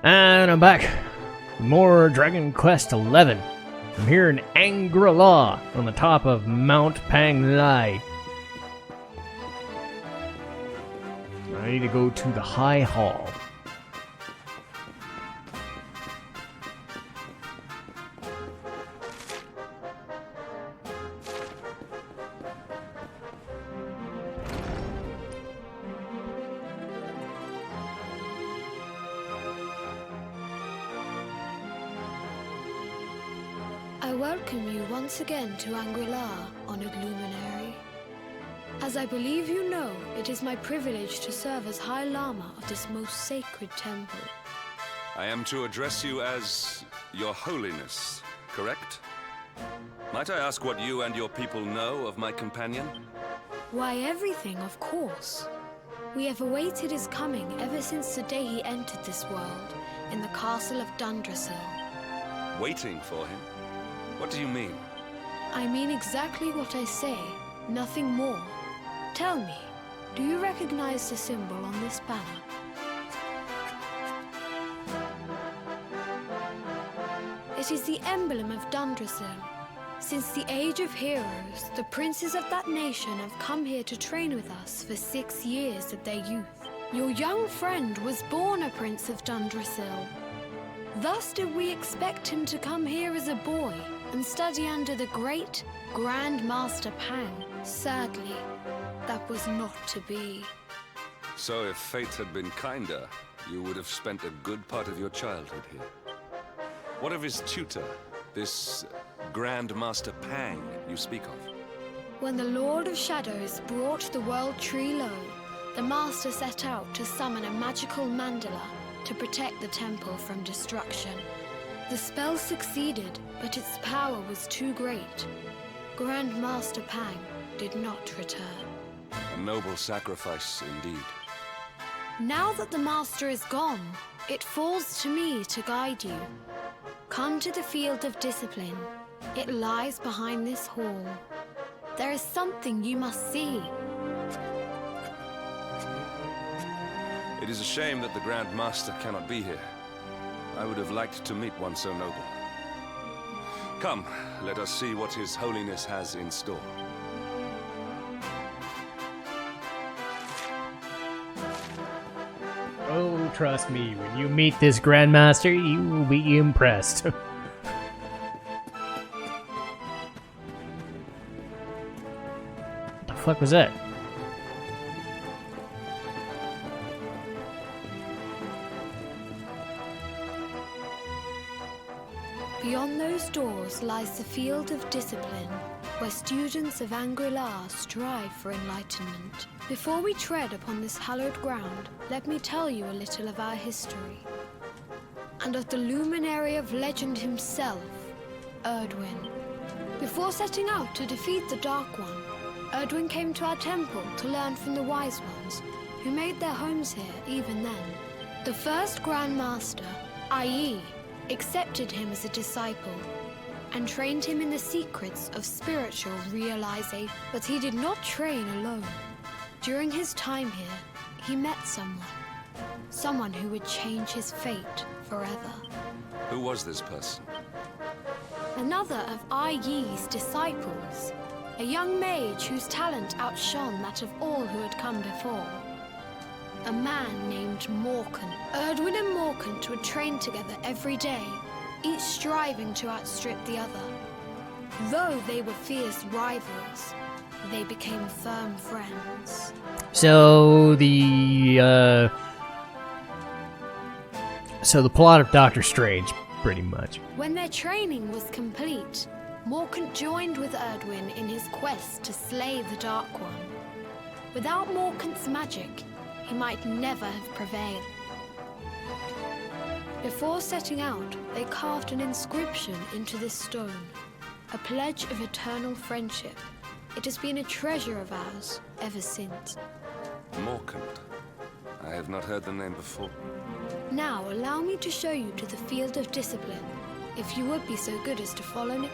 And I'm back. More Dragon Quest XI. I'm here in Angri-La on the top of Mount Panglai. I need to go to the High Hall. I welcome you once again to Angri-La, honored luminary. As I believe you know, it is my privilege to serve as High Lama of this most sacred temple. I am to address you as Your Holiness, correct? Might I ask what you and your people know of my companion? Why, everything, of course. We have awaited his coming ever since the day he entered this world, in the castle of Dundrasil. Waiting for him? What do you mean? I mean exactly what I say, nothing more. Tell me, do you recognize the symbol on this banner? It is the emblem of Dundrasil. Since the Age of Heroes, the princes of that nation have come here to train with us for 6 years of their youth. Your young friend was born a prince of Dundrasil. Thus did we expect him to come here as a boy and study under the great Grand Master Pang. Sadly, that was not to be. So if fate had been kinder, you would have spent a good part of your childhood here. What of his tutor, this Grand Master Pang you speak of? When the Lord of Shadows brought the world tree low, the Master set out to summon a magical mandala to protect the temple from destruction. The spell succeeded, but its power was too great. Grand Master Pang did not return. A noble sacrifice indeed. Now that the Master is gone, it falls to me to guide you. Come to the field of discipline. It lies behind this hall. There is something you must see. It is a shame that the Grand Master cannot be here. I would have liked to meet one so noble. Come, let us see what His Holiness has in store. Oh, trust me, when you meet this Grandmaster, you will be impressed. What the fuck was that? Beyond those doors lies the field of discipline, where students of Angri-La strive for enlightenment. Before we tread upon this hallowed ground, let me tell you a little of our history. And of the luminary of legend himself, Erdwin. Before setting out to defeat the Dark One, Erdwin came to our temple to learn from the Wise Ones, who made their homes here even then. The first Grand Master, i.e., accepted him as a disciple and trained him in the secrets of spiritual realization. But he did not train alone. During his time here, he met someone who would change his fate forever. Who was this person? Another of I.Yi's disciples, a young mage whose talent outshone that of all who had come before. A man named Morkan. Erdwin and Morkant would train together every day, each striving to outstrip the other. Though they were fierce rivals, they became firm friends. So the plot of Doctor Strange, pretty much. When their training was complete, Morkant joined with Erdwin in his quest to slay the Dark One. Without Morkant's magic, he might never have prevailed. Before setting out, they carved an inscription into this stone, a pledge of eternal friendship. It has been a treasure of ours ever since. Morkant. I have not heard the name before. Now, allow me to show you to the field of discipline, if you would be so good as to follow me.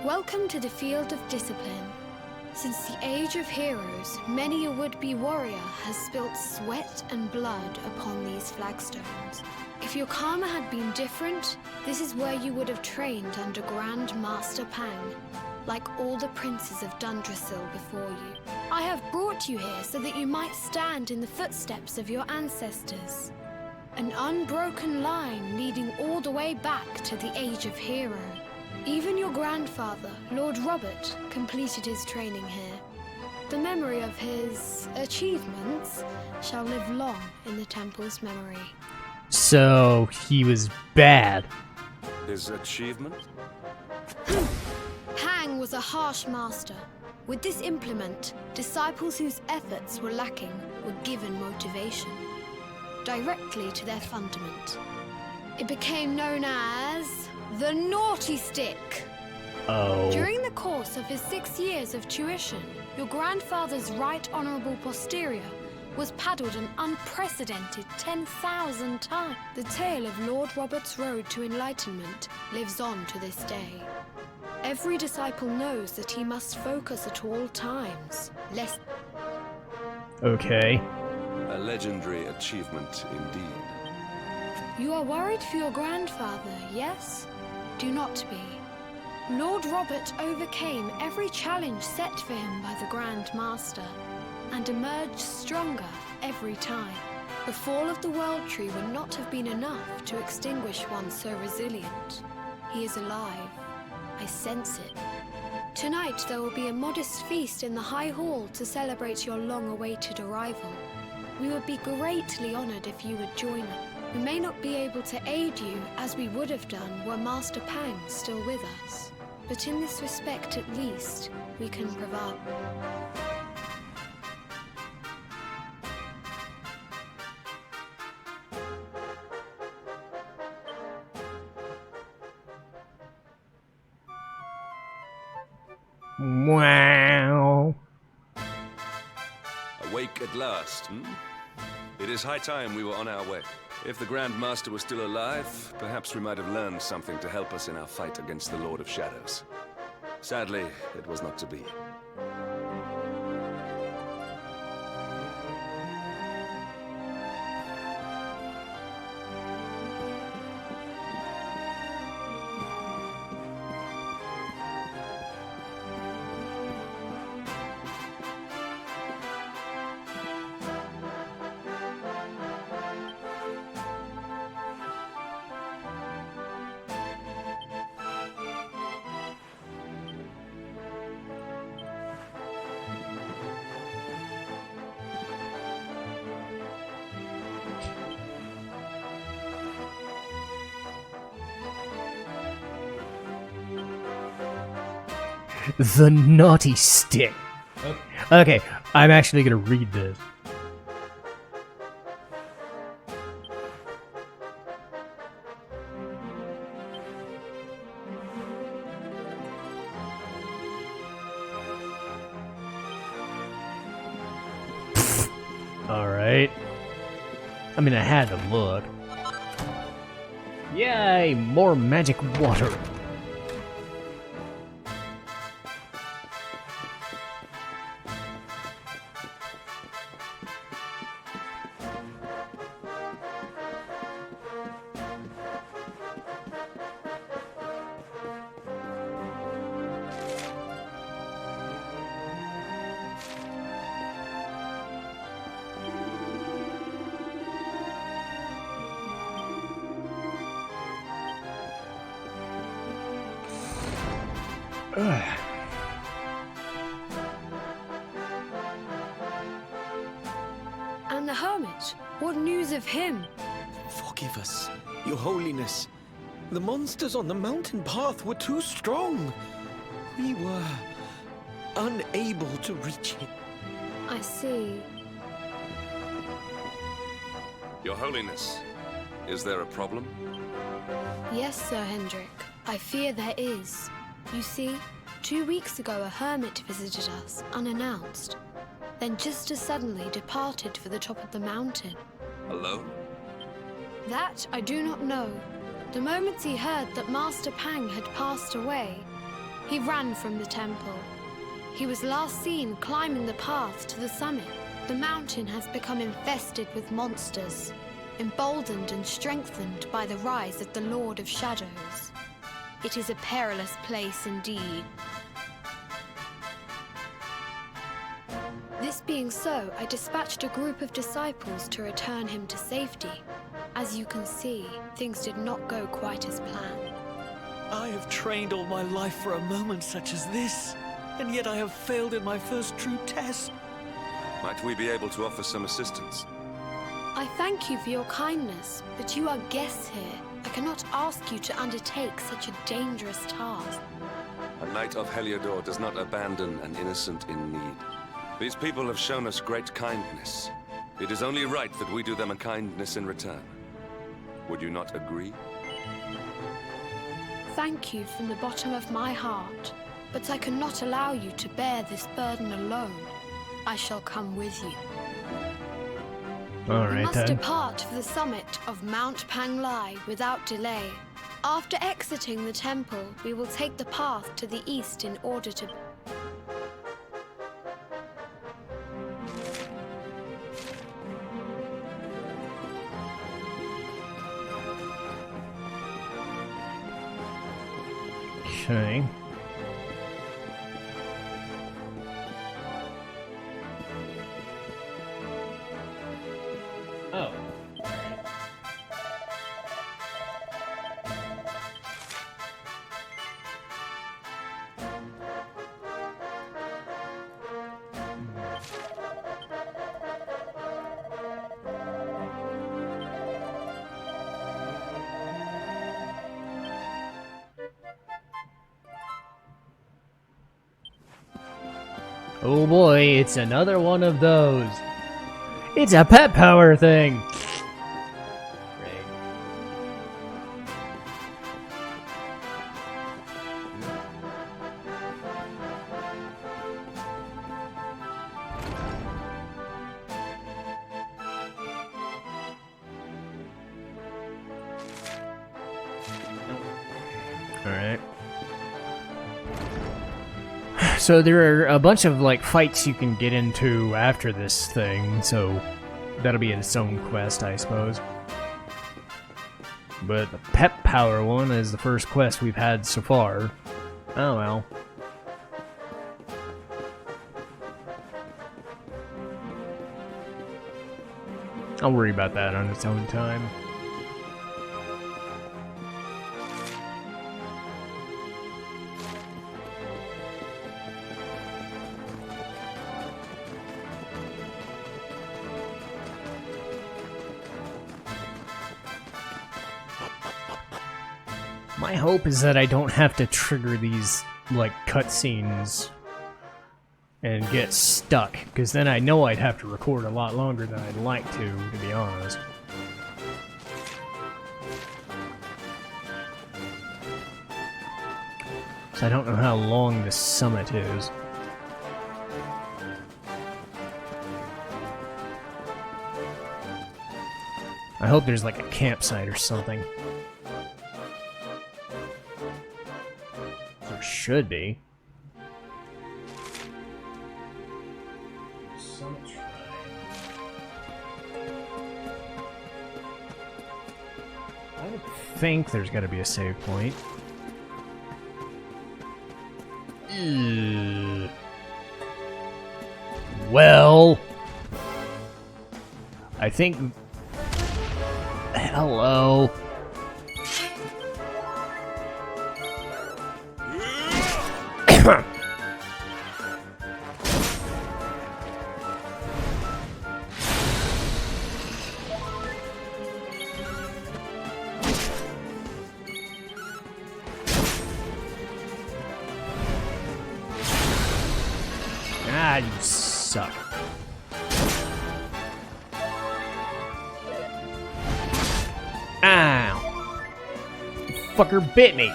Welcome to the field of discipline. Since the age of heroes, many a would-be warrior has spilt sweat and blood upon these flagstones. If your karma had been different, this is where you would have trained under Grand Master Pang, like all the princes of Dundrasil before you. I have brought you here so that you might stand in the footsteps of your ancestors. An unbroken line leading all the way back to the Age of Hero. Even your grandfather, Lord Robert, completed his training here. The memory of his achievements shall live long in the temple's memory. So, he was bad. His achievement? Pang was a harsh master. With this implement, disciples whose efforts were lacking were given motivation, directly to their fundament. It became known as the Naughty Stick. Oh. During the course of his 6 years of tuition, your grandfather's right honorable posterior was paddled an unprecedented 10,000 times. The tale of Lord Robert's road to enlightenment lives on to this day. Every disciple knows that he must focus at all times, lest... Okay. A legendary achievement indeed. You are worried for your grandfather, yes? Do not be. Lord Robert overcame every challenge set for him by the Grand Master, and emerged stronger every time. The fall of the World Tree would not have been enough to extinguish one so resilient. He is alive. I sense it. Tonight there will be a modest feast in the High Hall to celebrate your long-awaited arrival. We would be greatly honored if you would join us. We may not be able to aid you as we would have done were Master Pang still with us, but in this respect at least, we can provide. Wow. Awake at last, hmm? It is high time we were on our way. If the Grand Master was still alive, perhaps we might have learned something to help us in our fight against the Lord of Shadows. Sadly, it was not to be. The Naughty Stick. Okay, I'm actually gonna read this. Alright. I mean, I had to look. Yay, more magic water. And the hermit? What news of him? Forgive us, Your Holiness. The monsters on the mountain path were too strong. We were unable to reach it. I see. Your Holiness, is there a problem? Yes, Sir Hendrik. I fear there is. You see, 2 weeks ago a hermit visited us, unannounced. Then just as suddenly departed for the top of the mountain. Alone? That I do not know. The moment he heard that Master Pang had passed away, He ran from the temple. He was last seen climbing the path to the summit. The mountain has become infested with monsters, emboldened and strengthened by the rise of the Lord of Shadows. It is a perilous place indeed. This being so, I dispatched a group of disciples to return him to safety. As you can see, things did not go quite as planned. I have trained all my life for a moment such as this, and yet I have failed in my first true test. Might we be able to offer some assistance? I thank you for your kindness, but you are guests here. I cannot ask you to undertake such a dangerous task. A knight of Heliodor does not abandon an innocent in need. These people have shown us great kindness. It is only right that we do them a kindness in return. Would you not agree? Thank you from the bottom of my heart, but I cannot allow you to bear this burden alone. I shall come with you. We Alright must then. depart for the summit of Mount Panglai without delay. After exiting the temple, we will take the path to the east in order to... Okay. Oh. Oh boy, it's another one of those. It's a pet power thing. Great. Alright. So there are a bunch of like fights you can get into after this thing, so that'll be its own quest, I suppose. But the pep power one is the first quest we've had so far. Oh well. I'll worry about that on its own time. My hope is that I don't have to trigger these, like, cutscenes and get stuck, because then I know I'd have to record a lot longer than I'd like to be honest. So I don't know how long this summit is. I hope there's like a campsite or something. There should be. I would think there's got to be a save point. Ugh. Well, I think. Hello. Ah, you suck. Ow! You fucker bit me!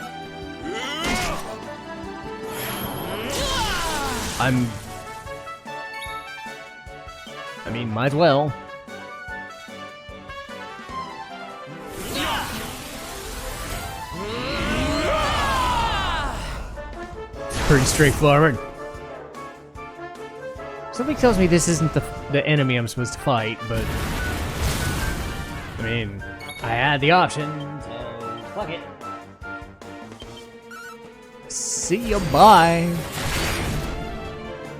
I mean, might as well. pretty straightforward. Something tells me this isn't the enemy I'm supposed to fight, but I mean, I had the option, so fuck it. See ya, bye.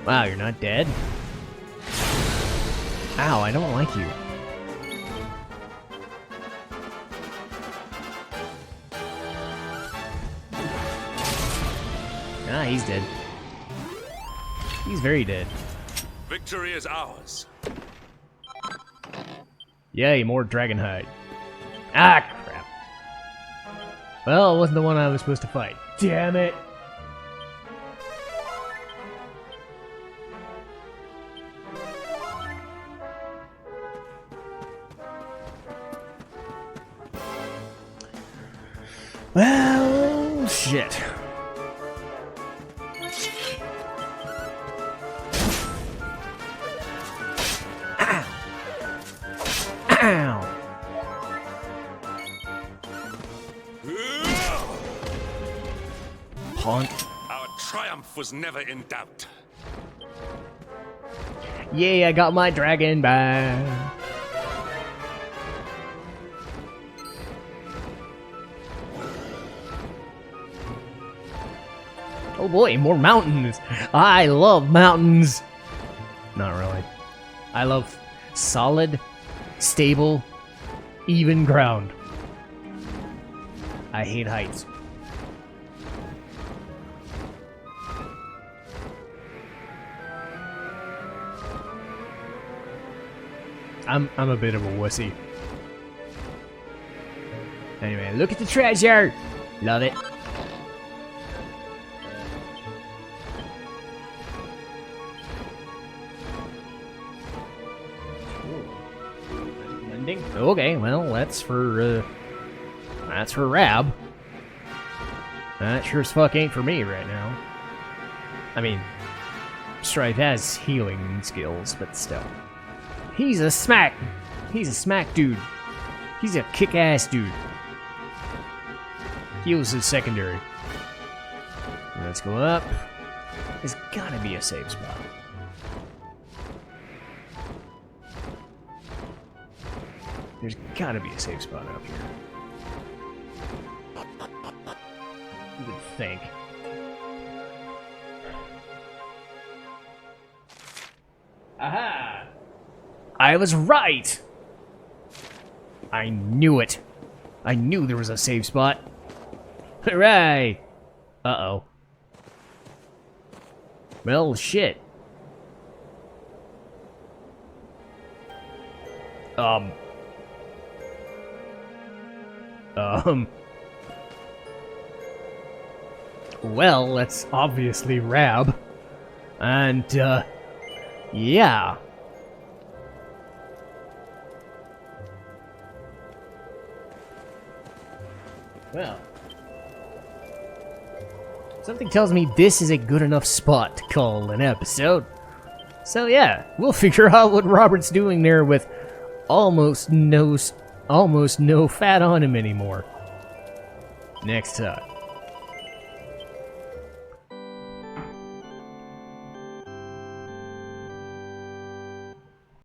Wow, you're not dead? Ow, I don't like you. Ah, he's dead. He's very dead. Victory is ours. Yay, more dragon hide. Ah, crap. Well, it wasn't the one I was supposed to fight. Damn it! Well, shit. Ow! Honk. Our triumph was never in doubt. Yay, I got my dragon back. Oh boy, more mountains. I love mountains. Not really. I love solid, stable, even ground. I hate heights. I'm a bit of a wussy. Anyway, look at the treasure! Love it. Okay, well, that's for Rab. That sure as fuck ain't for me right now. I mean, Strife has healing skills, but still. He's a smack dude. He's a kick-ass dude. Heals is secondary. Let's go up. There's gotta be a safe spot. There's gotta be a safe spot up here. You would think. Aha! I was right! I knew it. I knew there was a safe spot. Hooray! Uh-oh. Well, shit. Well, that's obviously Rab. And, yeah. Well. Something tells me this is a good enough spot to call an episode. So yeah, we'll figure out what Robert's doing there with almost no fat on him anymore. Next time.